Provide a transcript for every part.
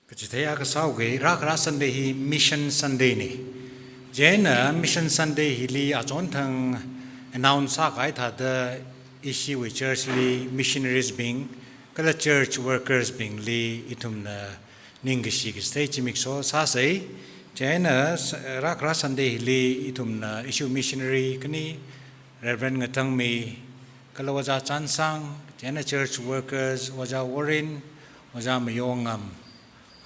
ก็จะที่อยากสาวกรักสันเดย์ฮีมิชชั่นสันเดย์นี่เจนมิชชั่นสันเดย์ฮีลีอาจารย์ทั้งนาวน์สักไอ้ท่าเดอิชิวิเชอร์สลีมิชชันนารีสบิงก็ละเชิร์ชเวิร์กเกอร์สบิงลีอิทุมนะนิ่งกิสิกสเตจิมิกโซซาเซเจนรักสันเดย์ฮีลีอิทุมนะอิชูมิชชันนารีกันนี่เรเวนกันทั้งมีก็ละว่าจะจันสังเจนเชิร์ชเวิร์กเกอร์สว่าจะวอรินว่าจะไม่ยองงาม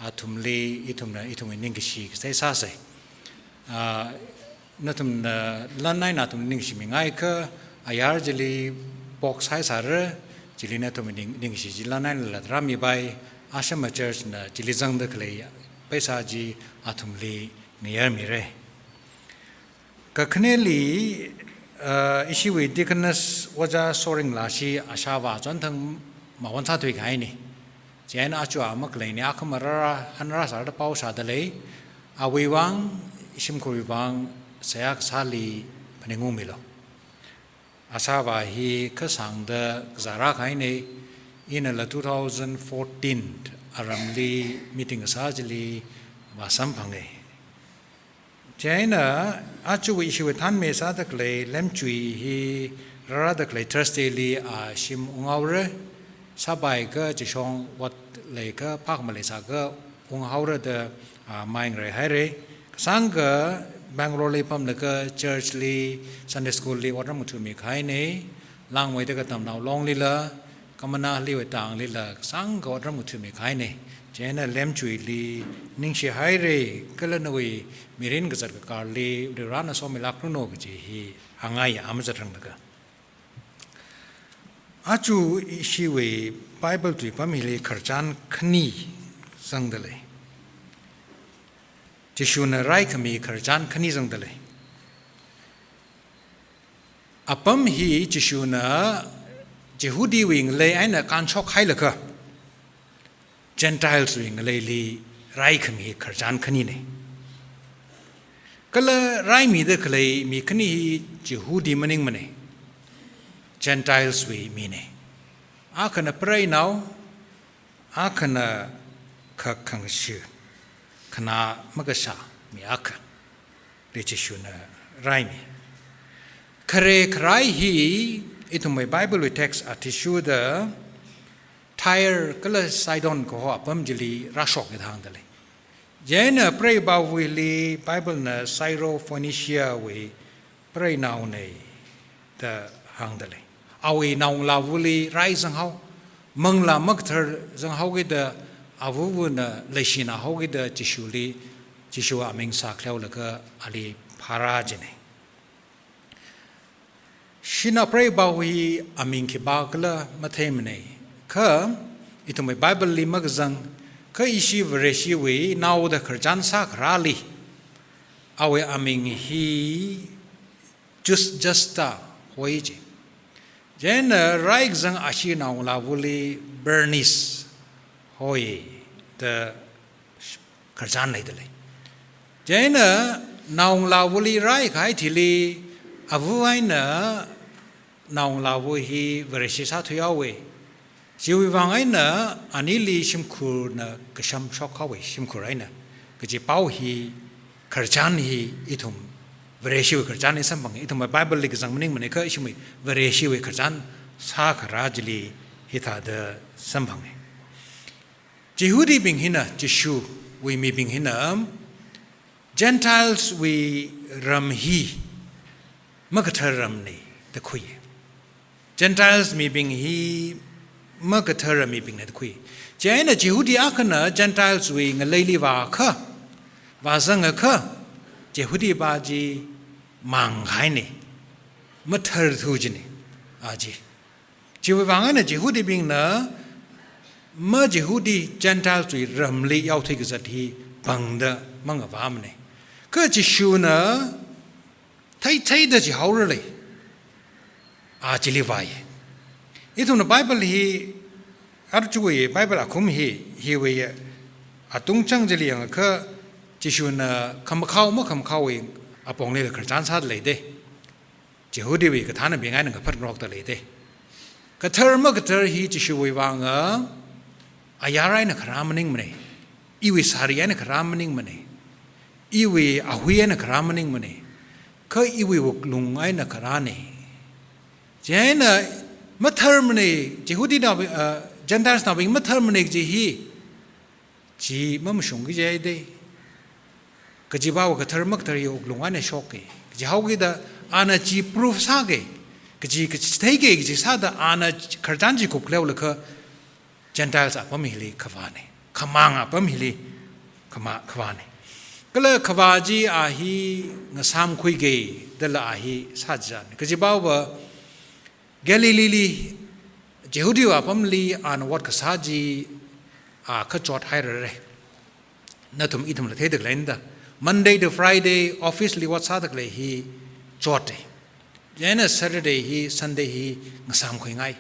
อาทุมลีอิทุมนะอิทุมนิ่งกิสิกสเตซาเซนั่นทุมนะล้านไหนนั่นทุมนิ่งกิสิมิงไงก็อายาร์จิลีบ็อกซ์ให้สาระจิลีนั่นทุมนิ่งกิสิจิล้านไหนละรามีใบอาชมาเจอร์นะจิลีจังเด็กเลยไปสาจีอาทุมลีนี่ยมีเร่ก็ขณะลีอิชิวิดิกันนัสว่าจะสอริงลาชีอาชาวาจนทั้งมาวันท่าถุยไงนี่เจนอาชัวมักเลยเนี่ยเขามาราฮันราสารเป้าสาดเลยอาวิวังชิมคุยวังเสียกสาลีพนึงงูมิโลอาชาวาฮีก็สั่งเดกซาระไงนี่อินละ2014อารัมลีมีติ้งสาจลีว่าสัมพังเอเจนอาชัวอิชิวทันเมษาตะเลยเล่มจุยฮีระดับเลยทรัสเตลีอาชิมองเอาเรสบายก็จะชงวัดเลยก็พักมาเลยสักก็องเอาเรเดไม่เงยให้เลยสังก็บังโรลีพัมเลยก็เชิร์ชลีซันเดย์สคูลลีวัดน้ำมุทุมีใครเนี่ยล่างไว้แต่ก็ทำนาวลองลีละก็มันน่าลีไว้ต่างลีละสังก็วัดน้ำมุทุมีใครเนี่ยเจนเล่มจุยลีนิ่งเสียให้เลยก็เลยนุ้ยมีเรื่องก็จะกับการลีเดี๋ยวร้านน่ะสมัยลักนู่นก็จะฮีห่างไงอ่ะมันจะทำได้ก็อาจูอิชิเวไบเบิลตุยพามิเลขจานขณีสังเดเลยจิชูนไรขมีขจานขณีสังเดเลยอปัมฮีจิชูนจิฮูดีวิงเลยไอ้น่ะการชอกให้เลยก็เจนไทลส์วิงเลยลีไรขมีขจานขณีเนี่ยก็เลยไรมีเด็กเลยมีขณีจิฮูดีมันเองมันเนี่ยGentiles we mean. Akana pray now. Akana kakangshu. Kana magasha mi aka. Richishuna raimi. Kare krai hi itu my Bible text atishu the Tyre kala Sidon ko apam jili rashok githangdale. Jena pray ba we Bible na Syro Phoenicia we pray now ne the hangdale. เอาไว้นาวลาวุลีไรสังเขาเมืองลามักเธอสังเขาก็เดอาวุธน่ะเลยชินาเขาก็เดจิชูอามิงสักแล้วแล้วก็อาลีพาราจินีชินาเปรย์บ่าวฮีอามิงคิบากละมาเทมนี่คืออีตัวไม่ไบเบิลลีมักจังคืออิชิวเรชิวีนาวเดขจันสักราลีเอาไว้อามิงฮีjustตาหวยจีเจนไรค์จังอาชีนาวลาวุลีเบอร์นิสหอยเดขจานไหนเดเลยเจนนาวลาวุลีไรค์ใครที่ลีอาวุไอนะนาวลาวุฮีเวรชิสาทุยเอาเวชีวิวังไอนะอันนี้ลีชิมคูนะก็ชิมช็อกเขาเวชิมคูไรนะก็จะเป้าฮีขจานฮีอิทุมเวรชิวขจานในสัมพังอิทุมไบเบิลลีกจังมันนี่มันก็อิชมิเวรชิวขจานสักราจลีฮิตาเดสัมพังจิฮูดีบิงหินะจิชูวิมีบิงหินะ Gentiles วิรัมฮีมักเธอรัมนี่ตะคุย Gentiles มีบิงฮีมักเธอรัมมีบิงนี่ตะคุยเจนจิฮูดีอาคันนะ Gentiles วิงเลยลีวาค่ะวาสังค่ะเจฮูดีบาจีมังไงนี่มัทเธอทูจินี่อาจีชีวิตวังเนี่ยเจฮูดีบิงนะเมื่อเจฮูดีเจนทัลสุยรำลีเอาที่กษัตริย์บังเดมังกับวามเนี่ยก็จะชูนะไทยเดจิฮาวร์เลยอาจิลิวายอีทุนไบเบิลฮีอาร์จูเอไบเบิลอาคุมฮีเวียอาตุงจังจิลียงก็จิชูนะคำเข้าเมื่อคำเข้าเองอาปองนี่เลยขจานซาดเลยเด้เจฮูดีวีก็ท่านเป็นไงหนึ่งก็พัดรอกตะเลยเด้ก็เธอเมื่อก็เธอฮีจิชูวิวังอายาไรนะครามันนิ่งมันเลย อีวิสารีนครามนิ่งมันเองอีวิอาหุยนครามนิ่งมันเองก็อีวิวกลุงไอ้นครานี่เจ้าน่ะมัทเทอร์มันเองจีฮุดีน่ะจันทร์สนาบิงมัทเทอร์มันเองจีมันไม่ชงกิจไอ้ก็จีบ่าวก็เทอร์มักเทอร์ยกลุงไอ้เนี่ยช็อกเลยจีเขาคิดว่าอันนั้นจีพิสูจน์สักเลยก็จีเท่ๆก็จีสัตว์อันนั้นขจันจีกุบเลี้ยวเลยก็จันทร์สับผมมิลีขวานี่ขมังอ่ะผมมิลีขวานี่ก็เลยขวาจีอาฮีงสามคุยเกย์เดลอาฮีสัจจ์ก็จีบ่าวว่าเกลิลีเจ้าดีว่าผมลีอันวัดก็สัจจีขจดให้เลยนั่นทุ่มอีทุ่มเลยเท่เด็กเลยนั่นMonday to Friday office ลีวัดสัตว์เลยฮีจอดเลยยันนั้น Saturday ฮี Sunday ฮีงสามคุยง่าย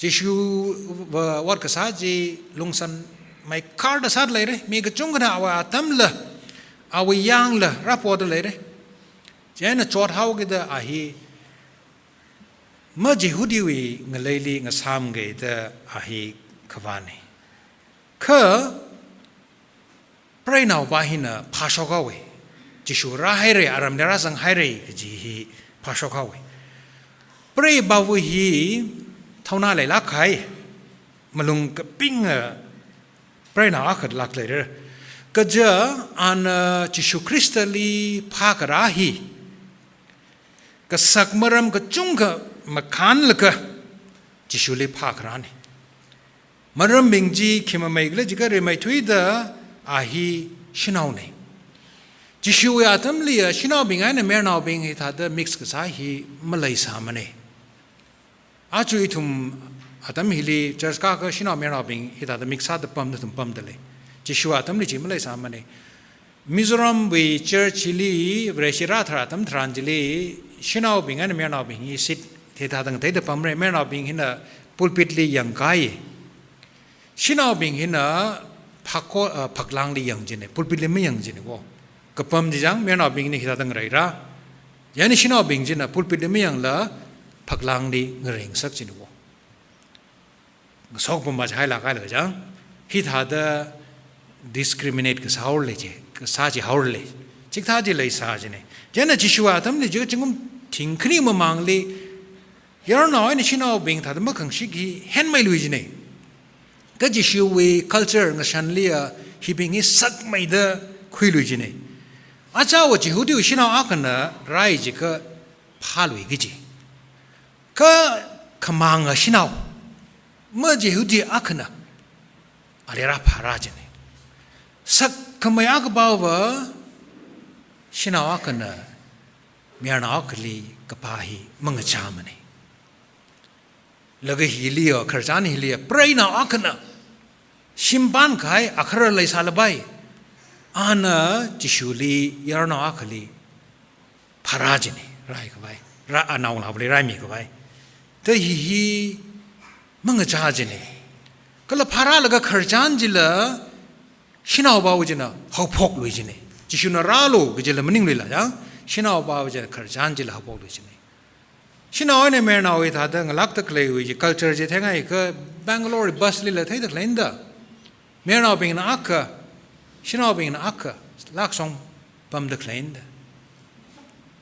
จีชูวัดก็สัจจีลงสันไม่คาร์ดสัตว์เลยมีกระจุงกันเอาไว้ตั้มเลยเอาไว้ย่างเลยรับพอดเลยยันนั้นจอดเท้ากันเดอฮีเมื่อจีฮุดีวีงเลยลีงสามกันเดอฮีขวานี่คือปรายนาวบาหินะพาชกเอาไว้จิชูราให้เร่อารามเดราสังให้เร่จีฮีพาชกเอาไว้ปรายบ่าวฮีเท่านั้นเลยลักใครมาลงกับปิ้งปรายนาวขัดลักเลยก็จะอันจิชูคริสต์ลีพากราฮีก็สักมรำก็จุงก็มาขันเลยก็จิชูลีพากรานี่มรำบิงจีเข้ามาไม่กล้าจิกระเรไม่ถุยเดออาฮีชินาวนี่จิชูยาตั้มลีชินาวบิงไงเนี่ยเมื่อนาวบิงให้ท่าเดอมิกซ์กับสาฮีมาเลยสามันเนี่ยอาจุยทุ่มอาตั้มฮิลีจัสก้าก็ชินาวเมื่อนาวบิงให้ท่าเดอมิกซ์ซาเดปั๊มเดอทุ่มปั๊มเดเลยจิชูอาตั้มลีจีมาเลยสามันเนี่ยมิโซรัมวิเชอร์ชิลีเวรชิราธาตั้มทรานจิลีชินาวบิงไงเนี่ยเมื่อนาวบิงให้สิทธิ์ให้ท่าตั้งแต่เดอปั๊มเนี่ยเมื่อนาวบิงให้น่ะพูลปิดลียังไงชินาวบิงให้น่ะพักลังลียังจีเนี่ยพูดปิดเลยไม่ยังจีเนี่ยวะกับปั๊มจีจังเมื่อนาวบิงนี่คิดตั้งไรระยันนี่ชินาวบิงจีน่ะพูดปิดเลยไม่ยังละพักลังลีเริงสักจีเนี่ยวะสองปุ่มมาใช้หลักอะไรจังฮิตหาเดอ discriminate กับสาวเลยจีกับสาวจีหาวเลยจิกท่าจีเลยสาวจีเนี่ยยันนี่จิชัวทำเลยจีก็จึงทิ้งครีมมามังลียาร์น้อยนี่ชินาวบิงท่าเดอมาขังชิกีเห็นไม่ลุยจีเนี่ยก็จะชีวิต culture กับฉันเลียฮิบิงนี้สักไม่ได้คุยลุยจีเนี่ยอาจารย์ว่าจีฮุดิวชินาอักนะไรจีก็พาลุยกิจีก็ขมังชินาวเมื่อจีฮุดิอักนะอะไรรับพาราจีเนี่ยสักขมายอักบ่าวชินาอักนะเมียนาอักลีกับพาฮีมังจามันเนี่ยแล้วก็ฮิลีขจานฮิลีปรายนาอักนะชิมบันขายอัคราเลยสารใบอันน่ะจิชูลียารนาอักลีพาราจินีไรก็ไประอันเอาหน้าบริไรมีก็ไปแต่ฮีมังจ้าจินีก็ละพาราแล้วก็ขจานจิละชินาบ่าวจินะเขาพกลุยจินีจิชูนาราโลก็จิละมันนิ่งเลยละยังชินาบ่าวจิขจานจิละเขาพกลุยจินีชินาเนี่ยเมื่อนาวิธาดังลักตะเลยวิจิ culture จะแทงไงก็บังกลอร์บัสลิละที่ตะเลยนั่นเมื่อนาบิงนักชินาบิงนักลักส่งปั๊มตะเลยนั่น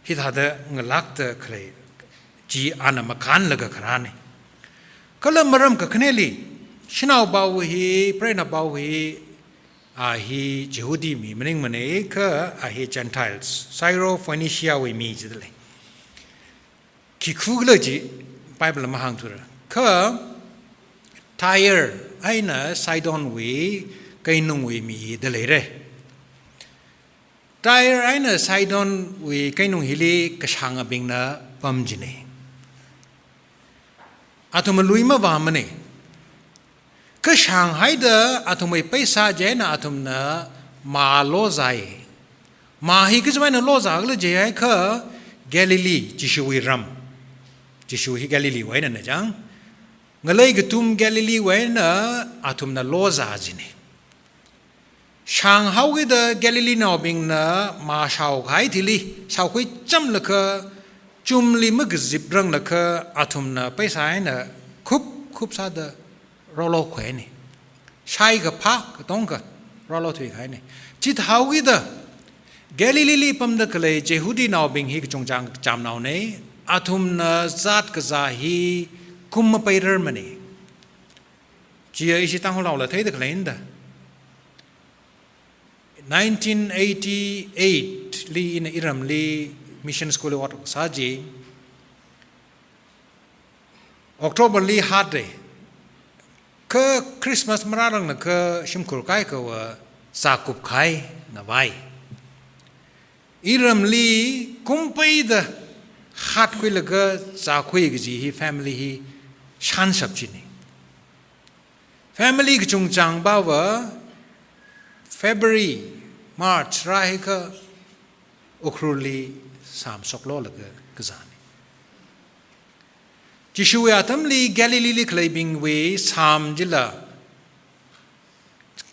ฮิตาดังลักตะเลยจีอันมาคันละก็ขนาดนี้ก็เลยมารำกับคนนี้ชินาบ่าวฮีเปรย์นาบ่าวฮีอาฮีจิฮูดีมีมันเองมันเองก็อาฮีจันทร์ส์ไซโรฟอนิเชียวิมีจิตเลยคิดคู่เลยจีไปเป็นมหาธุระก็ไทยร์ไอ้น่ะไซดอนวีก็อินุ่งวีมีเดเลยเร่ไทยร์ไอ้น่ะไซดอนวีก็อินุ่งฮิลีก็ช่างบิงน่ะปั๊มจีเน่อาทุมลุยมาว่ามันเน่ก็ช่างให้เดออาทุมไปซาเจน่ะอาทุมน่ะมาโลใจมาฮีก็จะไม่น่ะโลใจก็เลยเจให้ก็แกลิลีจิชูวิรัมจิชูฮิแกลิลีไว้นั่นนะจังงั้นเลยก็ทุ่มแกลิลีไว้น่ะอาทุมน่ะโลซาจิเนี่ยช่างเขาก็เดแกลิลีน่ะบิงน่ะมาชาวไข่ทีลีชาวไข่จำเลยก็จุ่มลีมึกจิบรังเลยก็อาทุมน่ะไปสายน่ะคุบซาเดรอโลแขวนนี่ใช้กับพักก็ต้องก็ รอเราถุยใครเนี่ยจิตหาวิดะแกลิลีปั๊มเด็กเลยเจฮูดีนาวบิงฮีกจงจำนาวเนี่ยอาทุมนาจัดกษาฮีคุมมาไปเริ่มมันเนี่ยจีอิชิตังของเราละเท่เด็กเลยนั่น1988ลีในอิรัมลีมิชชั่นสคูลวัดสาจีออกโทเบอร์ลีฮาร์ดเลยคือคริสต์มาสมารังนะคือชิมคุรไก่ก็ว่าสากุบไข่นะไว้อิรัมลีกุมไปเดฮัดคุยละก็สาคุยกับจีฮีแฟมิลี่ฮีชันสับจีนี่แฟมิลี่ก็จงจังบ่าวFebruary March ไรก็อุครุลี3 โลละก็จานจิชูยาตัมลีแกลิลีคลายบิงเว3จิละ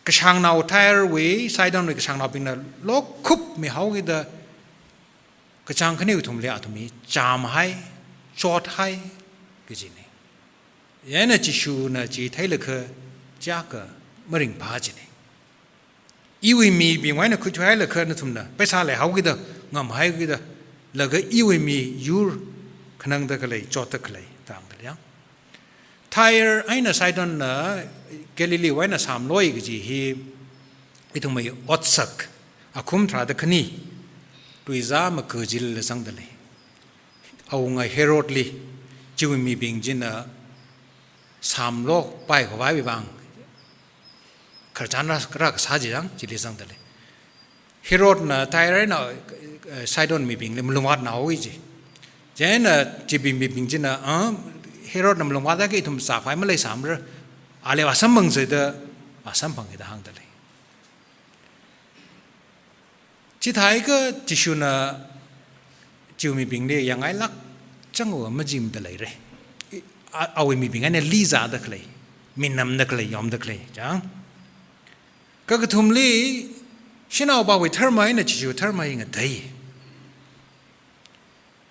กระชังนาวไทร์เวไซดอนเวกระชังนาวบิงนะโลกคุบไม่หากิดกระชังขนิ้วทุ่มเลี้ยทุ่มมีจามให้จอดให้ก็จีนี่ยันน่ะจิชูน่ะจีไทยละก็จากก็มริงพาจีนี่อีวิมีบิงไว้น่ะคุยช่วยละก็น่ะทุ่มน่ะไปซาเลยหากิดงามให้กิดแล้วก็อีวิมียูร์ขนังตะกเลยจอดตะกเลยตามกันยังไทร์ไอ้น่ะไซดอนน่ะแกลิลีไว้น่ะ300ก็จีฮีไอ้ทุ่มไม่อดสักอาคุมทราตะคณีตุยซามะเกจิลละสังดะเลยเอาไงเฮโรดลีจิวมีบิงจินะ3 โลกไปขวายไปบางขจานรักษาจิจังจิลิสังดะเลยเฮโรดนะไทยไรนะไซดอนมีบิงเลยมลงวัดนะโอ้ยจิเจนจิบิมีบิงจินะเฮโรดนะมลงวัดได้ก็ทุ่มสากไฟมาเลย3 เรื่องอะไรว่าสัมบังเสดว่าสัมพังกิดหังดะเลยที่ไทยก็จิชูน่ะจิวมีบิงเนี่ยยังไงลักจังหวะมาจิมตะเลยเลยเอาไว้มีบิงไงเนี่ยลีซาตะเลยมินนำตะเลยยอมตะเลยจังก็กระทุ่มลีฉันเอาบ่าวไว้เทอร์มาเนี่ยจิชูเทอร์มายังไงได้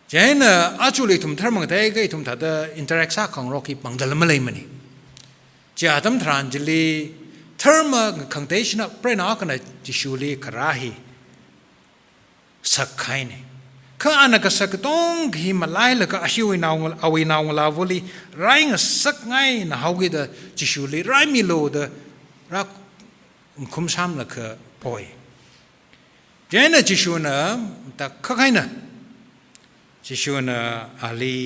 เจนอาจูเลยทุ่มเทอร์มาได้ก็ทุ่มถ้าเดอินเตอร์แอคชั่นของเราคีบังดลมาเลยมันนี่จะทำทรานจิลีเทอร์มาขังเตชนะเปรนากันนะจิชูลีคราฮีสักใครเนี่ยข้าอันนั้นก็สักต้องหิมาไล่แล้วก็อาชีวนาเอาไว้นาวลาวลีไรงสักไงนะเขาคิดจิชูลีไรมีโลดรักคุ้มซ้ำแล้วก็พอยเจนจิชูนะแต่ข้าใครนะจิชูนะอาลี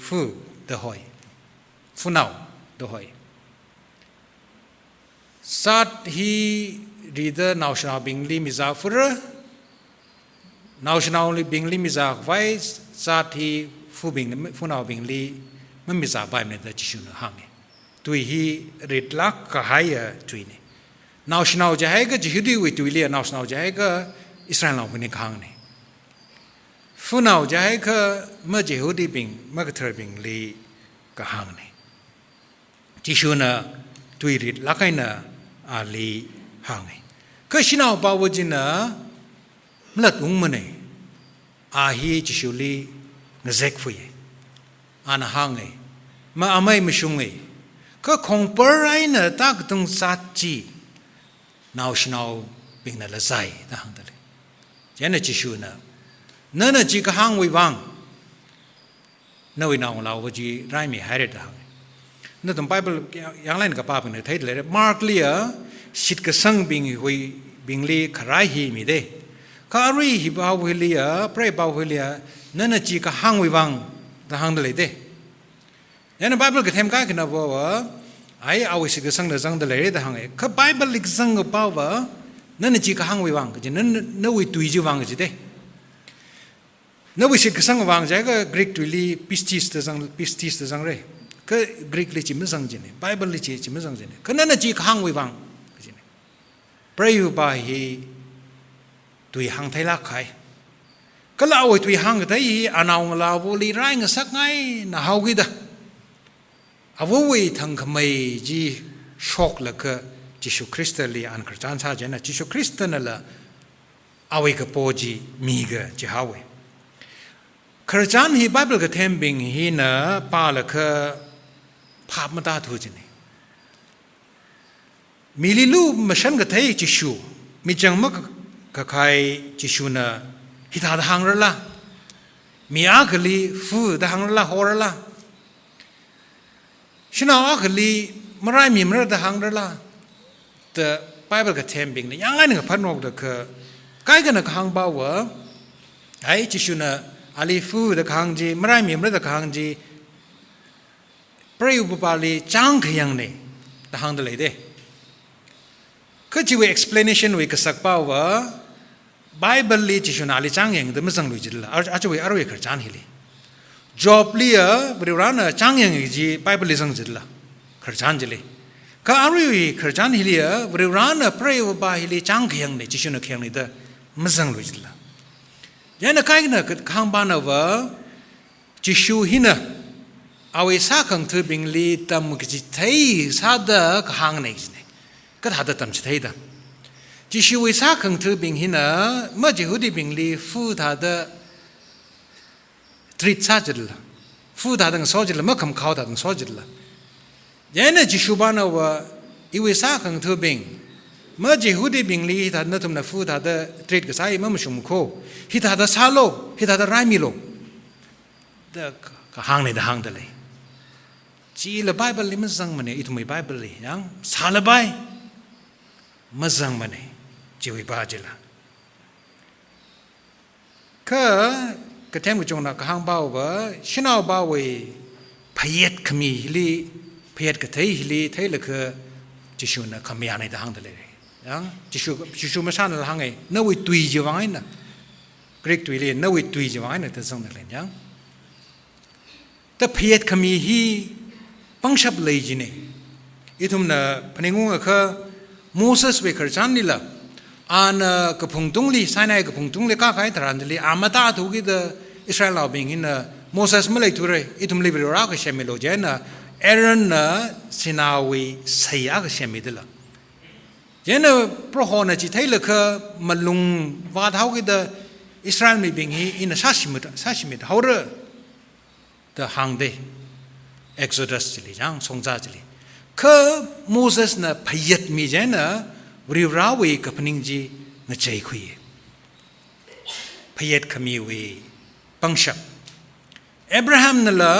ฟูเดหอยฟูนาวเดหอยสัตฮีรีเดอร์นาวชนาบิงลีมิซาฟูร์นาวชนาลีบิงลีมิซาไว้สัตฮีฟูบิงฟูนาวบิงลีมันมิซาไปมันจะจิชูนะฮังตุยฮีริดลักก็หายตุยนี่นาวชนาจะให้ก็จิฮูดีวิตุยเลียนาวชนาจะให้ก็อิสราเอลเราเป็นข้างนี่ฟูนาวจะให้ก็เมื่อจิฮูดีบิงเมื่อก็เธอบิงลีก็ฮังนี่จิชูนะตุยริดลักไงนะอาลีฮังนี่ก็ชินาวบ่าวจินะมลัดอุ้งมันเองอาฮีจิชูลีนเซกฟุยอานาฮังเองมาอาไม่ไม่ชุงเองก็คงเปอร์ไรนะตักตรงสัจจีนาวชนาวบิงนั่นละใจตาฮังตะเลยเจนจิชูนะนั่นน่ะจีก็ฮังวิวังนั่นวินาวลาวจีไรมีหายได้ตาฮังนั่นตรงไบเบิลยังเล่นกับป้าเป็นไทยเลยมาร์กเลียสิทธิ์กษังบิงหุยบิงลีขรายฮีมีเด้ข้ารีฮิบาวเฮลียเปรย์บาวเฮลียนั่นน่ะจีก็ฮังวิวังตาฮังตะเลยเด้ยันไบเบิลก็เทมก้าขึ้นมาบอกว่าไอ้เอาสิทธิ์กษังเดซังตะเลยตาฮังเอข้าไบเบิลลิกซังก็บอกว่านั่นน่ะจีก็ฮังวิวังก็จะนั่นวิตุยจีวังก็จะเด้นั่นวิสิทธิ์กษังวังใจก็กรีกตุลีพิสติสตะซังเลยก็กรีกลิจิมซังจีเนี่ยไบเบิลลิจิมซังจีเนี่ยก็นั่นน่ะจีก็ฮังวิวังก็จีเนี่ยเปรย์บาฮีตุยหังไทยลักใครก็เล่าไอ้ตุยหังไทยอันเอาเงาบุรีไรเงสักไงน่าเอากิดเอาไว้ทั้งขมายจีช็อกแล้วก็จิชูคริสต์ลีอันคริสต์อันซาเจนะจิชูคริสต์นั่นแหละเอาไว้กับโปจีมีกะจีฮาวคริสต์ฮีไบเบิลก็เทมบิงฮีนะป้าแล้วก็ภาพมันตาทูจีนี่ มีลิลูมาฉันก็เทจิชูมีจังมักก็ใครจิชูน่ะฮิตาดังระละมีอากลีฟูดังระละฮอระละฉันเอาอากลีมาไรมีมันดังระละแต่ไบเบิลก็เทมบิงเนี่ยยังไงหนึ่งพันนกเด็กใกล้กันนักฮังบ่าวไอ้จิชูน่ะอาลีฟูดักฮังจีมาไรมีมันดักฮังจีพระยุบาลีจังขยังเนี่ยดังเลยเด้ก็จีว explanation วิกสักบ่าวไบเบิลลีจิชูน่ะอาลีจังยังแต่ไม่สังลุยจิละอาจจะวิอารมณ์ขจานฮิลี job ลีบริวารน่ะจังยังจีไบเบิลลีสังจิละขจานจิลีก็อารมณ์ขจานฮิลีบริวารน่ะพระยุบาฮิลีจังขยังเนี่ยจิชูน่ะขยังเนี่ยแต่ไม่สังลุยจิละยันนักใครน่ะก็ข้างบ้านน่ะว่าจิชูหิน่ะเอาไว้สักครั้งถือบิงลีตามกิจไทยซาดะข้างเนี่ยจิก็ถ้าได้ตามจิตไทยดะจิชูไว้สักครั้งถือบิงหิน่ะเมื่อจิหุดิบิงลีฟูถ้าได้ทรีตซาจิละฟูถ้าได้สอจิละเมื่อคำเขาถ้าได้สอจิละยันน่ะจิชูบ้านน่ะว่าอีไว้สักครั้งถือบิงเมื่อจิหุดิบิงลีถ้านั่นทุ่มน่ะฟูถ้าได้ทรีตก็ใช่เมื่อมันชุ่มโคฮิตาได้ซาโลฮิตาได้ไรมิโลเด็กก็ห่างในห่างแต่เลยจีละไบเบิลเลยมันสั่งมันเนี่ยอีทุ่มไบเบิลเลยยังซาละไบมันสั่งมันเนี่ยจีวิบาจิละก็กระเทมกุจงนักห่างบ่าวว่าชินาบ่าวเว้พยัดขมีฮิลีพยัดกระเทยฮิลีเทยละคือจิชูน่ะขมีอะไรต่างแต่เลยยังจิชูไม่ใช่ละห่างไงเนื้อวิตุยจีวังไงน่ะกรีกตุยเลยเนื้อวิตุยจีวังไงน่ะแต่สั่งแต่เลยยังแต่พยัดขมีฮีปังชับเลยจีเนี่ยอีทุ่มน่ะพนิงงก็คือโมเสสเวกร์จันนี่ละอันกระพงตุงลีไซน์กระพงตุงลีก้าใครตรันลีอามาตาถูกกิดอิสราเอลเราบิงอินโมเสสไม่เลยทุเรศอีทุ่มลีบริรักเชมิโลเจนเอรอนสินาวีเสียก็เชมิดละเจนพระฮอนะจิตให้เลยคือมาลุงว่าเท่ากิดอิสราเอลไม่บิงอินซาชิมิดฮาวร์เดฮังเดExodus จิลิจังสงจาจิลิคือโมเสสน่ะพยัดมีเจน่ะบริวารเวกับพนิงจีน่ะใจคุยพยัดขมีเวปังชับอับราฮัมน่ะละ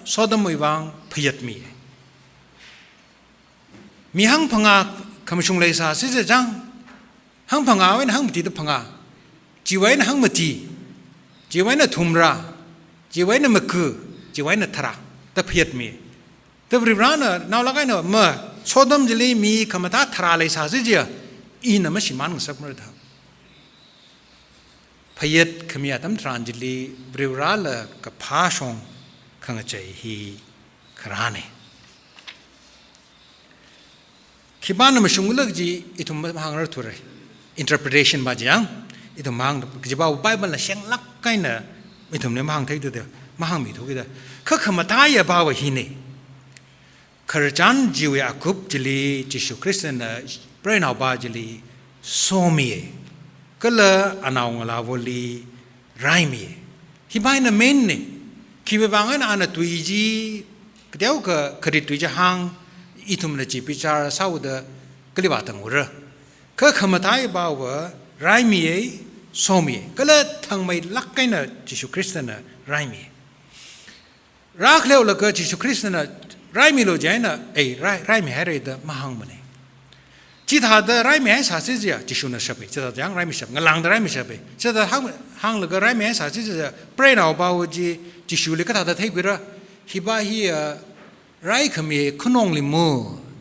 โซดมวิวังพยัดมีหังพังอาคำชงเลยซาสิจะจังหังพังอาไว้นะหังมติดพังอาจีไว้นะหังมติจีไว้นะทุมราจีไว้นะมะคือจีไว้นะทราแต่พยัดมีแต่บริวารน่ะน่ารักไงเนาะเมื่อโซดมจิลีมีคำท้าทราเลยซาสิเจียอีน่ะไม่ใช่มันสักเมื่อเท่าพยัดขมีอาตัมทรานจิลีบริวารละกับพาชงขังใจฮีครานีคิดบ้านน่ะมันชงเลิกจีอีทุ่มมาหังรัตุเร interpretation บาจังอีทุ่มมาหังจีบ่าวไบเบิลละเสียงลักไงเนาะอีทุ่มเนี่ยมาหังไทยตัวเดียวมาหังมีทุกอย่างคือคำท้ายบ่าวฮีนี่คริสเตียนจิวอาคุบจิลีจิชูคริสเตียนเปรย์นาบาจิลีโซมีก็เลยอนาวงลาวลีไรมีฮิบายน่ะเมนนี่คิดว่าไงนะอันตุยจีเดี๋ยวก็คดีตุยจะหังอีทุ่มน่ะจีพิจารณาสาวเดกลิบาตังหัวเราคือคำท้ายบ่าวไรมีโซมีก็เลยทั้งไม่ลักไงนะจิชูคริสเตียนไรมีรักเลี้ยวแล้วก็จิชูคริสเตียนไรมีโลเจน่ะไรมีให้เรื่องมาหังมันเองจิตหาดไรมีให้สาธิตเจ้าจิชูน่ะเสพจิตหาดยังไรมีเสพงั้นหลังไรมีเสพจิตหาดหังแล้วก็ไรมีให้สาธิตเจ้าเปรย์เอาบ่าวจิชูเลยก็ถ้าได้เทกุระฮิบาฮีไรขมีขนมลิมู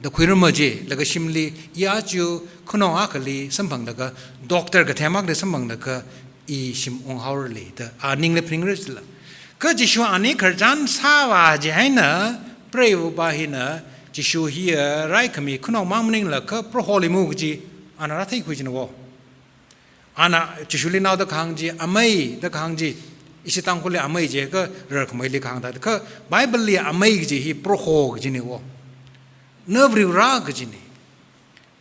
เด็กคุยเรื่องมันจีแล้วก็ชิมลียาจูขนมอาคลีสัมพันธ์แล้วก็ด็อกเตอร์ก็เทมักเดสัมพันธ์แล้วก็อีชิมองฮาวร์ลีแต่อันนี้เลยพริ้งเรื่องละก็จิชูอันนี้ขจันสาวาจีให้น่ะเปรย์บาหินะจิชูฮีไรขมีขนมมังมิงละก็โปรฮอลิมูกจีอันนั้นที่คุยจนว่าอันนั้นจิชูลีน่าตะขังจีอเมย์ตะขังจีอิสตังคุลีอเมย์จีก็เรื่องขโมยลีขังแต่ก็ไบเบิลลีอเมย์จีฮีโปรฮอจีนี่ว่าเนื้อริวรากจีนี่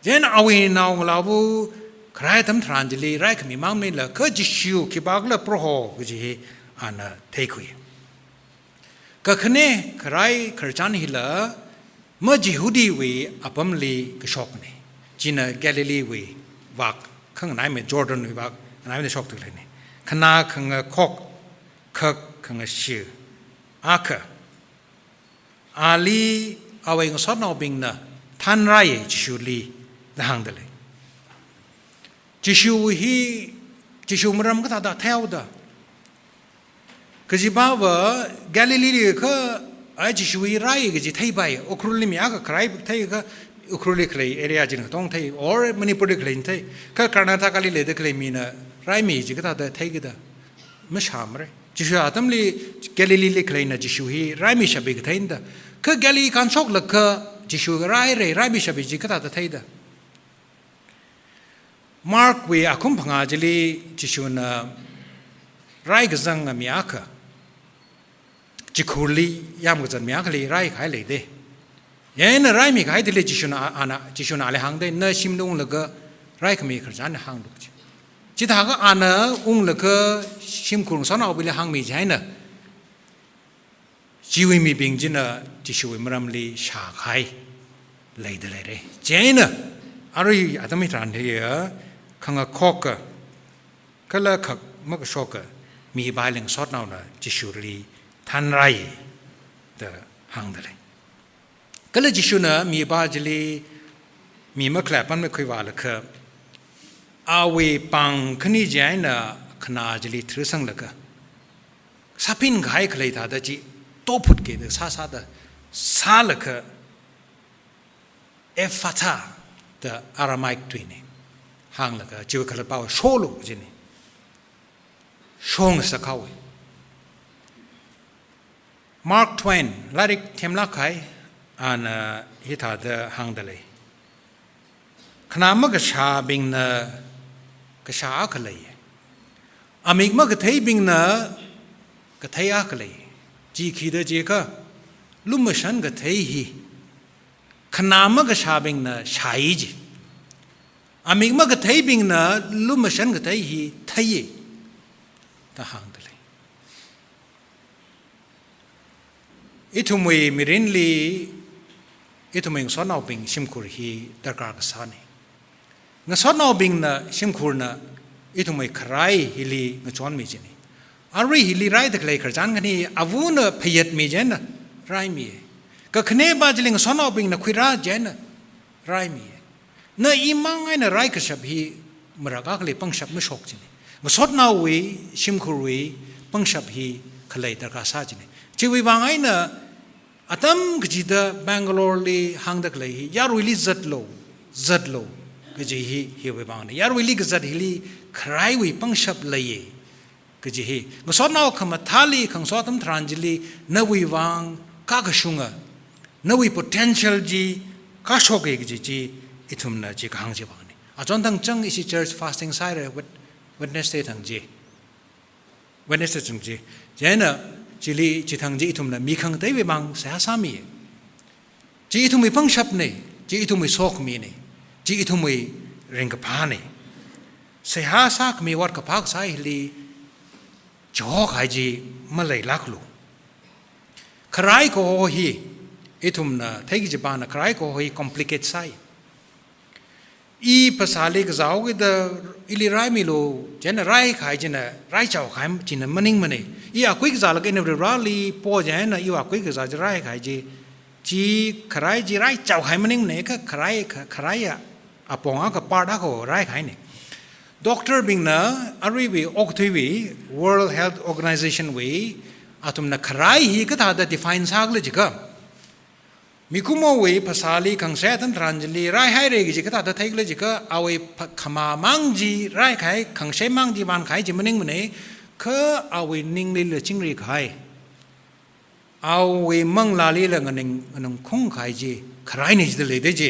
เจนเอาวินเอาเราบูใครทำทรานจิลีไรขมีมังมิงละก็จิชูคิบากละโปรฮอจีฮีอันนั้นที่คุยก็คะแนนใครขจันฮิละเมื่อจิฮุดีวีอัปมลีก็ช็อกนี่ จีน่าแกลิลีวีวักข้างไหนไม่จอร์แดนวีวักไหนไม่ได้ชอบตัวเลยนี่ขณะข้างคอกคักข้างชื่ออาเคอาลีเอาไว้ก็สอนเอาบิงนะท่านไรจิชูลีได้ห่างเดเลยจิชูมรำก็ตัดเท้าเด้อก็จีบ้าว่าแกลิลีก็ไอ้จิชูฮีไรก็จีไทยไปอุครุลิมีอาก็ใครไทยก็อุครุลิใครเอเรียจีนต้องไทยหรือมณีปุริใครไทยก็การนาทากาลิเลเดใครมีนะไรมีจีก็ตัดไทยก็ได้ไม่ช้ำเลยจิชูอาตมลีแกลิลีใครนะจิชูฮีไรมีชาบิกไทยนั่นก็แกลิการชกลักก็จิชูไรมีชาบิจีก็ตัดไทยได้มาร์กวีอาคุมพังอาจลีจิชูนะไรก็จังมีอาค่ะจิคูลียามก็จะมีอาคลีไรขายเลยเด้ยันไรมีขายที่เลยจิชูนะอะไรหางเด้เนื้อชิมดุงแล้วก็ไรขมีขจานหางดุจิตาก็อานะแล้วก็ชิมคุงสอนเอาไปเลยหางมีใช่เนอะชีวิตมีบิงจินะจิชูมรำลีชาขายเลยเด้เลยใช่เนอะอะไรอาจจะไม่ทันที่ข้างคอกก็เลยขับมักชอกมีใบเลี้ยงสดเอาเนอะจิชูลีท่านไรเดอหางเดเลยก็เลยจิชูนะมีบาจลีมีมะแคลปันไม่เคยว่าเลยคืออาเวปังขณีใจนะขณะจลีถือสังเลยก็สับพินขายเคยท่าแต่จีโตพุดเกดซาเดซาเลยก็เอฟฟัตาเดออารามายตัวนี้หางเลยก็จีวเคลปาวโชลุจีนี่ชงสักเขามาร์ค ทเวนลาริกเทมลักไขอันฮิตาเดหังเดเลยขณะมักชาบิงนะกชาอักเลยอามิกมักเทยบิงนะกเทยอักเลยจีขีเดจีก็ลุ่มฉันกเทยฮีขณะมักชาบิงนะชายจีอามิกมักเทยบิงนะลุ่มฉันกเทยฮีเทยตาหังเดเลยอิทุมวยมิรินลีอิทุมวยสอนเอาบิงชิมคูร์ฮีตระการกษานีงสอนเอาบิงนะชิมคูร์นะอิทุมวยใครฮิลีงจวนมีจีนีอารีฮิลีไรตะเลยขจานกันนี่อาวุธพยัดมีเจนนะไรมีก็ขเนบาจลิงสอนเอาบิงนะคุยราเจนนะไรมีเนื้ออิมังไงนะไรก็ชับฮีมรากาเลยปังชับไม่ชกจีนีงสอนเอาวีชิมคูร์วีปังชับฮีขเลยตระการษาจีนีชีวิตวางไงนะอาตมกจิตาบังกลอร์ลีหางดักเลยยารุลิจัดโลกจิฮีฮิวบางเนี่ยยารุลิกจัดฮิลีใครวิปังชับเลยกจิฮีงสอนเอาคำท้าลีขังสอนตมทรานจิลีนวิวางกากชุงะนวิ potential จีกาชกเอกจีอิทุมนะจีกหางจีบางเนี่ยอาจารย์ทั้งจังอิสิ church fasting side Wednesday ทั้งจี Wednesday ทั้งจีเจนะจีลีจีทางจีทุ่มนะมีขังเตยบังเสียสามีจีทุ่มมีพังชับเนี่ยจีทุ่มมีโศกมีเนี่ยจีทุ่มมีเริงกับพาเนี่ยเสียสากมีวัดกับพักสายลีจ่อขายจีมาเลยลักลูใครก็ฮีอิทุ่มนะเทกิจบานะใครก็ฮี complicate ไซอีภาษาเล็กจะเอาก็ได้อิลีไรมิโลเจนไรขายเจนไรเจ้าขายจีนมันนิ่งมันเนี่ยอีอาคุยก็จะลักเอ็นเวอร์ราลีพอเจนอีอาคุยก็จะไรขายจีใครจีไรเจ้าขายมันนิ่งเนี่ยก็ใครอ่ะปองอ่ะก็ปาร์ดอ่ะก็ไรขายเนี่ยด็อกเตอร์บิงนะอารีวีออกทีวี World Health Organization วีอาตุมนะใครฮีก็ถ้าได้ define สักเลยจีก็มีคุโมวีภาษาลีขังเสตันทรันจลีไรให้เรื่องจีก็ถ้าได้ทายเลยจีก็เอาไว้ขมามังจีไรขายขังเสมังจีวันขายจีมันนิ่งมันเนี่ยก็เอาไว้นิ่งเลยเลยจิงรีขายเอาไว้มังลาลีเลยงันคงขายจีใครนี่จะเลยได้จี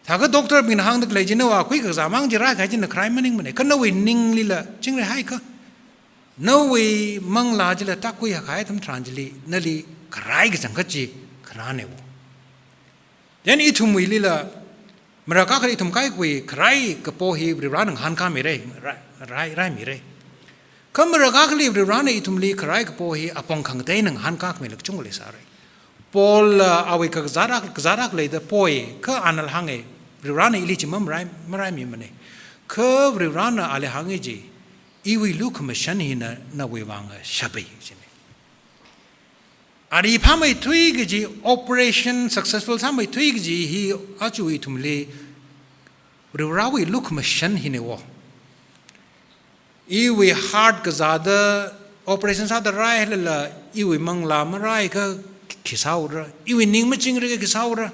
ถ้าก็ด็อกเตอร์บินหางดึกเลยจีน่าว่าคุยกับสามังจีไรขายจีน่ะใครมันนิ่งมันเนี่ยก็น่าไว้นิ่งเลยละจิงรีให้ก็น่าไว้มังลาจีละตักคุยขายทำทรันจลีนั่นลีใครก็สังกัดจีร้านเนี่ยวยันอีทุ่มวิลีละเมื่อก้าวอีทุ่มใครกุยใครก็พอฮีบริร้านหนึ่งหันข้ามไม่ได้ไรไม่ได้ก็เมื่อก้าวลีบริร้านอีทุ่มลีใครก็พอฮีอปองขังเต้หนึ่งหันข้ามไม่ได้จุงเลยสาระพอลเอาไว้ก็ซาดักเลยแต่พอยก็อันนั้นหังเอ ริวานะอิลิจิมัมไรมีมันเนี่ยคือริวานะอะไรหางจีอีวิลูกมันฉันหินะนาเววังชับไปใช่ไหมอารีพาไม่ทุยก็จี operation successful ทำไม่ทุยก็จีฮีอาจูอีทุมเลริวาวิลูกมันฉันหินะวะอีวิ hard ก็ซาด operation ซาดไรเลยละอีวิมังลามไรก็คิสาวระอีวินิ่งไม่จริงเลยก็คิสาวระ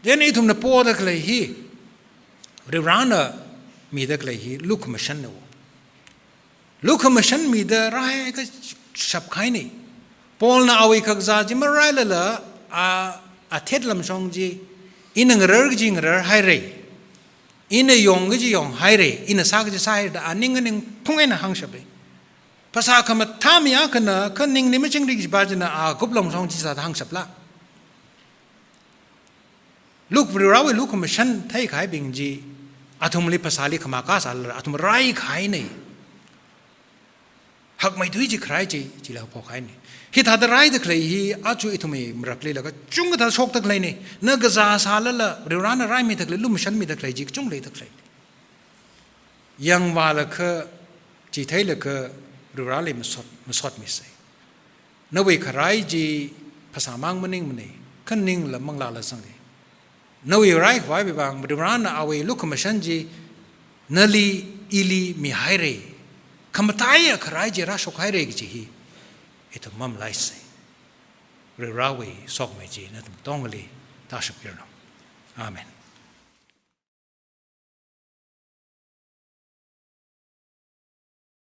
เดี๋ยวนี้ทุมนับปอดก็เลยฮีริวานะมีได้ก็เลยฮีลูกมันฉันนะวะลูกมันฉันมีได้ไรก็ฉับใครนี่พอลน่าเอาอีกข้าจิมาไรเลยละอาทิตย์ลำชงจีอินงเรื่องจีงเรื่องไฮเร่อินยองก็จียองไฮเร่อินสักจีสายแต่อันนี้ก็นิ่งพุ่งไอ้น่ะหังฉับไปภาษาคำว่าทำอย่างกันนะก็นิ่งนี่ไม่จริงดิบาจนะกุบลำชงจีสัตหังฉับละลูกเราลูกมันฉันไทยขายบิงจีอาทุมลิภาษาลิขมากาสาลอาทุมไรขายนี่หากไม่ทุยจีใครจีแล้วพอขายนี่ฮิตาดไรตะเคลฮีอาจูอิทุมีมรักเลยแล้วก็จุงก็ทาโชคตะเคลนี่เนื้อกระซาซาละละเรื่องนั้นไรมีตะเคลลุ่มฉันมีตะเคลจีจุงเลยตะเคลยังว่าละคือจีไทยละคือเรื่องอะไรมันสดมิสัยนเวขไรจีภาษามังมันนิ่งมันนี่ขันนิ่งละมังลาละสังเกนเวไรขวายไปบางเรื่องนั้นเอาไว้ลูกมันฉันจีนลีอิลีมีไฮเร่คำตายอะใครจีราชกไฮเร่จีฮีitu mam laisai rirawi sok meji na tum tongali tashup yerno amen